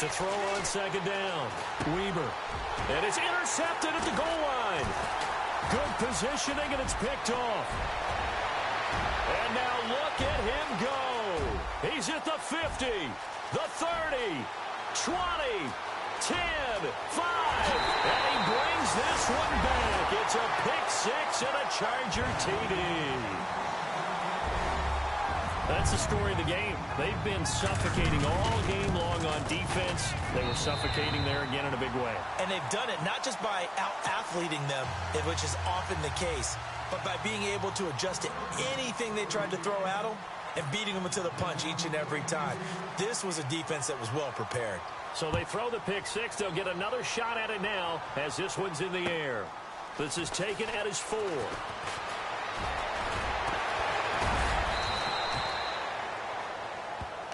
To throw on 2nd down, Weber. And it's intercepted at the goal line. Good positioning, and it's picked off. And now look at him go. He's at the 50, the 30, 20, 10, 5. And he brings this one back. It's a pick 6 and a Charger TD. That's the story of the game. They've been suffocating all game long on defense. They were suffocating there again in a big way. And they've done it not just by out-athleting them, which is often the case, but by being able to adjust to anything they tried to throw at them and beating them to the punch each and every time. This was a defense that was well prepared. So they throw the pick 6. They'll get another shot at it now as this one's in the air. This is taken at his 4.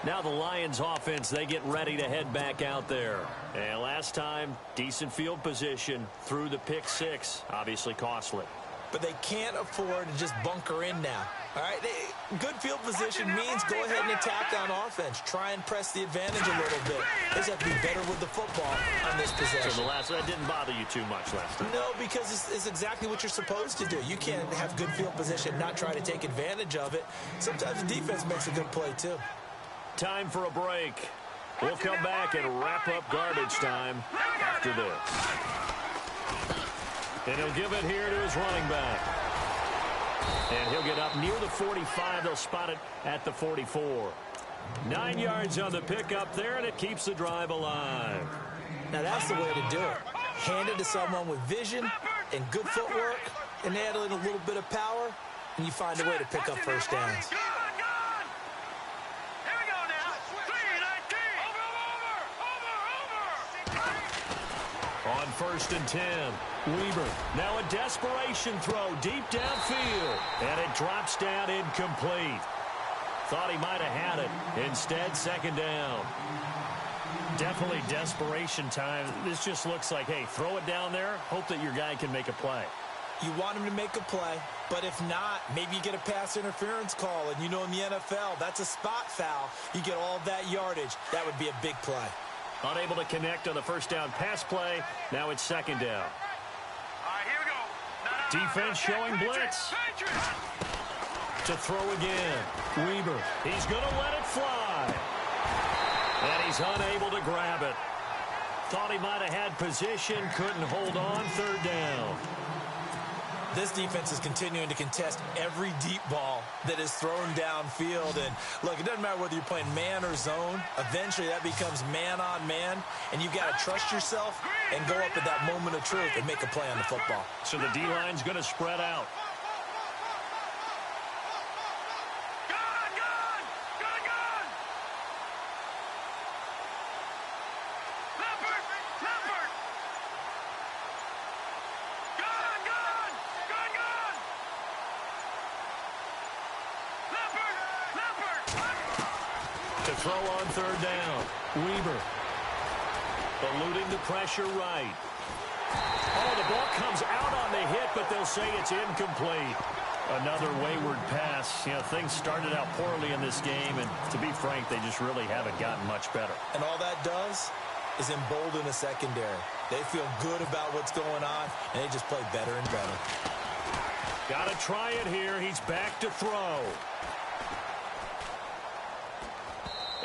Now the Lions offense, they get ready to head back out there. And last time, decent field position through the pick 6. Obviously costly. But they can't afford to just bunker in now. All right, good field position means go ahead and attack on offense. Try and press the advantage a little bit. They just have to be better with the football on this possession. So that didn't bother you too much last time? No, because it's exactly what you're supposed to do. You can't have good field position and not try to take advantage of it. Sometimes the defense makes a good play, too. Time for a break. We'll come back and wrap up garbage time after this. And he'll give it here to his running back. And he'll get up near the 45. They'll spot it at the 44. 9 yards on the pickup there, and it keeps the drive alive. Now that's the way to do it. Hand it to someone with vision and good footwork, and add in a little bit of power, and you find a way to pick up first downs. On 1st and 10, Weber. Now a desperation throw deep downfield. And it drops down incomplete. Thought he might have had it. Instead, 2nd down. Definitely desperation time. This just looks like, hey, throw it down there. Hope that your guy can make a play. You want him to make a play, but if not, maybe you get a pass interference call. And you know in the NFL, that's a spot foul. You get all that yardage. That would be a big play. Unable to connect on the 1st down pass play. Now it's 2nd down. All right, here we go. Defense showing blitz. To throw again. Weber. He's going to let it fly. And he's unable to grab it. Thought he might have had position. Couldn't hold on. 3rd down. This defense is continuing to contest every deep ball that is thrown downfield. And, look, it doesn't matter whether you're playing man or zone. Eventually, that becomes man on man. And you've got to trust yourself and go up at that moment of truth and make a play on the football. So the D-line's going to spread out. Throw on 3rd down. Weber. Eluding the pressure right. Oh, the ball comes out on the hit, but they'll say it's incomplete. Another wayward pass. You know, things started out poorly in this game, and to be frank, they just really haven't gotten much better. And all that does is embolden a secondary. They feel good about what's going on, and they just play better and better. Got to try it here. He's back to throw.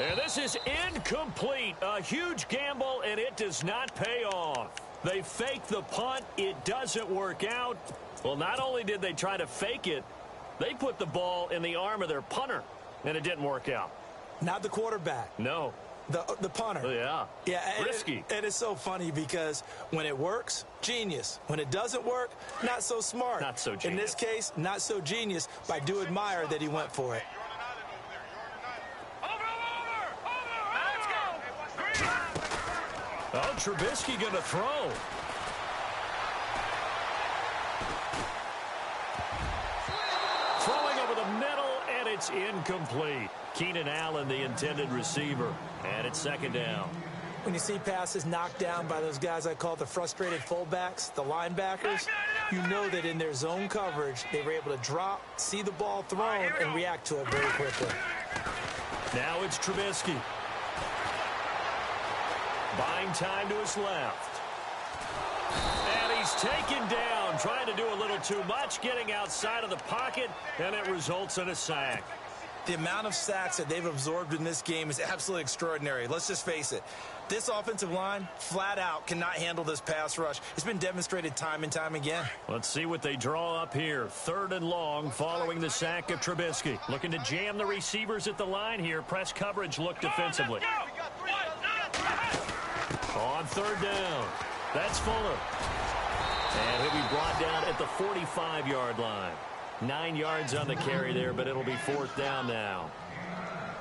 And this is incomplete. A huge gamble, and it does not pay off. They fake the punt. It doesn't work out. Well, not only did they try to fake it, They put the ball in the arm of their punter, and it didn't work out. Not the quarterback. No. The punter. Yeah. Yeah. Risky. And it's so funny because when it works, genius. When it doesn't work, not so smart. Not so genius. In this case, not so genius, but I do admire that he went for it. Oh, Trubisky going to throw. Throwing over the middle, and it's incomplete. Keenan Allen, the intended receiver, and it's second down. When you see passes knocked down by those guys I call the frustrated fullbacks, the linebackers, you know that in their zone coverage, they were able to drop, see the ball thrown, and react to it very quickly. Now it's Trubisky. Buying time to his left. And he's taken down, trying to do a little too much, getting outside of the pocket, and it results in a sack. The amount of sacks that they've absorbed in this game is absolutely extraordinary. Let's just face it. This offensive line, flat out, cannot handle this pass rush. It's been demonstrated time and time again. Let's see what they draw up here. 3rd and long following the sack of Trubisky. Looking to jam the receivers at the line here. Press coverage look defensively. On 3rd down, that's Fuller. And he'll be brought down at the 45-yard line. 9 yards on the carry there, but it'll be 4th down now.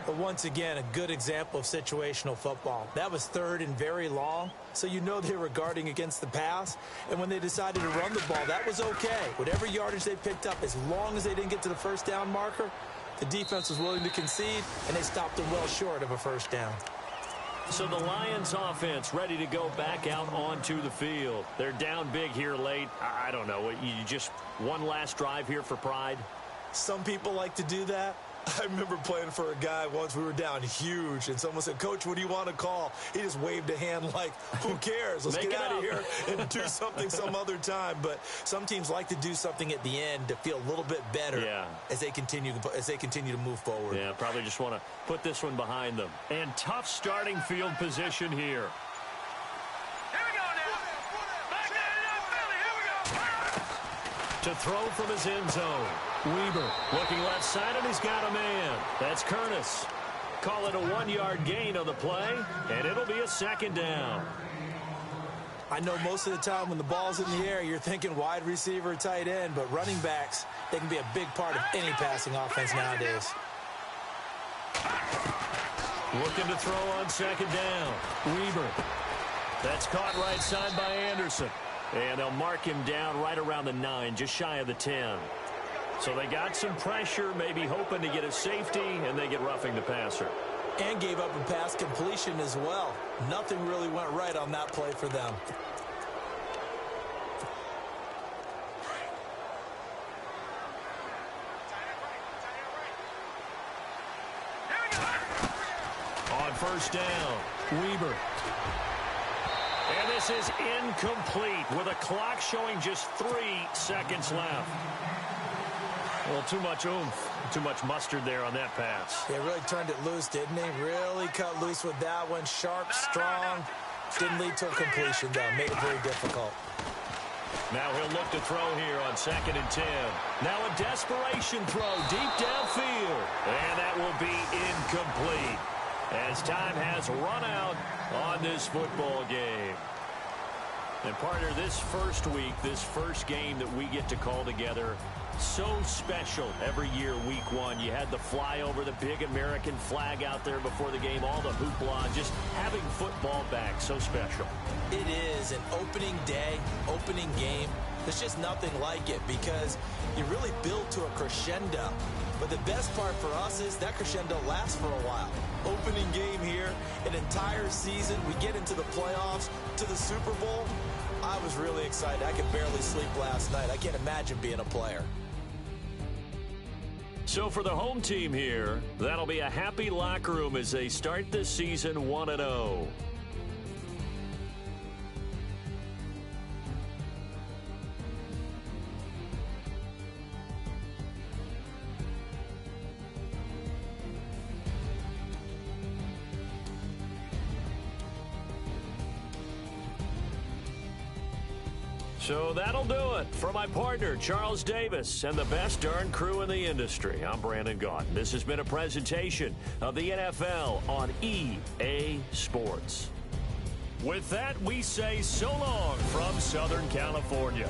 But once again, a good example of situational football. That was 3rd and very long, so you know they were guarding against the pass. And when they decided to run the ball, that was okay. Whatever yardage they picked up, as long as they didn't get to the 1st down marker, the defense was willing to concede, and they stopped them well short of a 1st down. So the Lions offense ready to go back out onto the field. They're down big here late. I don't know. You just one last drive here for pride? Some people like to do that. I remember playing for a guy once. We were down huge, and someone said, "Coach, what do you want to call?" He just waved a hand like, who cares? Let's get out of here and do something some other time. But some teams like to do something at the end to feel a little bit better as they continue to move forward. Yeah, probably just want to put this one behind them. And tough starting field position here. Here we go now. Back there, Philly. Here we go. To throw from his end zone. Weber looking left side, and he's got a man. That's Curtis. Call it a 1-yard gain on the play, and it'll be a 2nd down. I know most of the time when the ball's in the air, you're thinking wide receiver, tight end, but running backs, they can be a big part of any passing offense nowadays. Looking to throw on 2nd down. Weber. That's caught right side by Anderson. And they'll mark him down right around the 9, just shy of the 10. So they got some pressure, maybe hoping to get a safety, and they get roughing the passer. And gave up a pass completion as well. Nothing really went right on that play for them. On 1st down, Weber. And this is incomplete with a clock showing just 3 seconds left. Well, too much oomph, too much mustard there on that pass. He really turned it loose, didn't he? Really cut loose with that one. Sharp, strong. Didn't lead to a completion, though. Made it very difficult. Now he'll look to throw here on 2nd and 10. Now a desperation throw deep downfield. And that will be incomplete as time has run out on this football game. And partner, this first week, this first game that we get to call together, so special every year, week 1. You had the flyover, the big American flag out there before the game, all the hoopla, just having football back, so special. It is an opening day, opening game. There's just nothing like it because you really build to a crescendo. But the best part for us is that crescendo lasts for a while. Opening game here, an entire season. We get into the playoffs, to the Super Bowl. I was really excited. I could barely sleep last night. I can't imagine being a player. So for the home team here, that'll be a happy locker room as they start this season 1-0. So that'll do it. For my partner, Charles Davis, and the best darn crew in the industry, I'm Brandon Gaudin. This has been a presentation of the NFL on EA Sports. With that, we say so long from Southern California.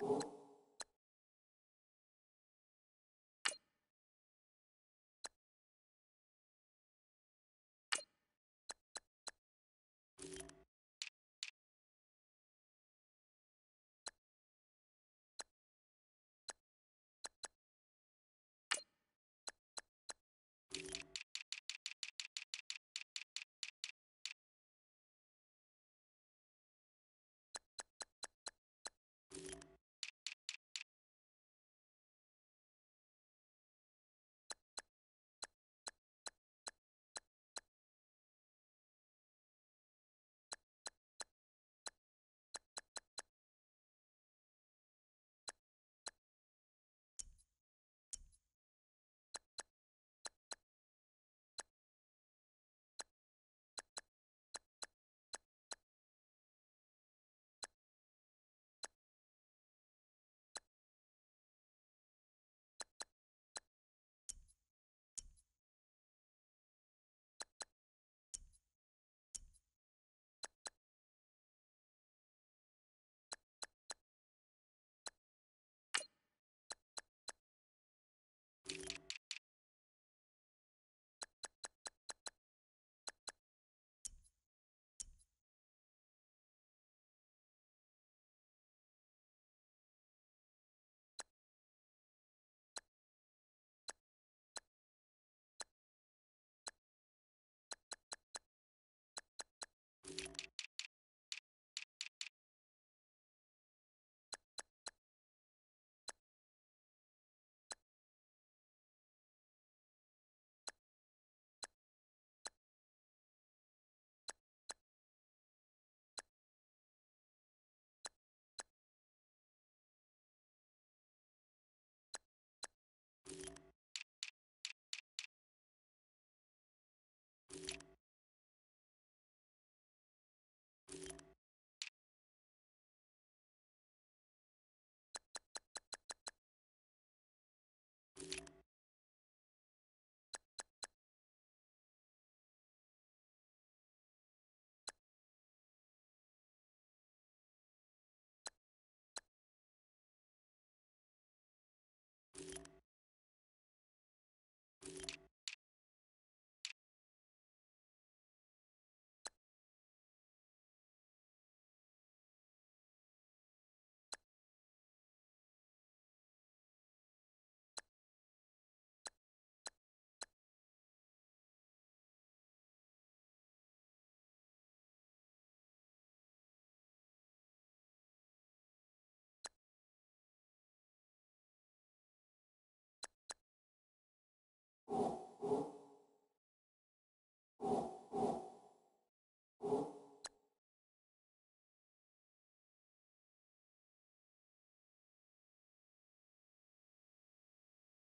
You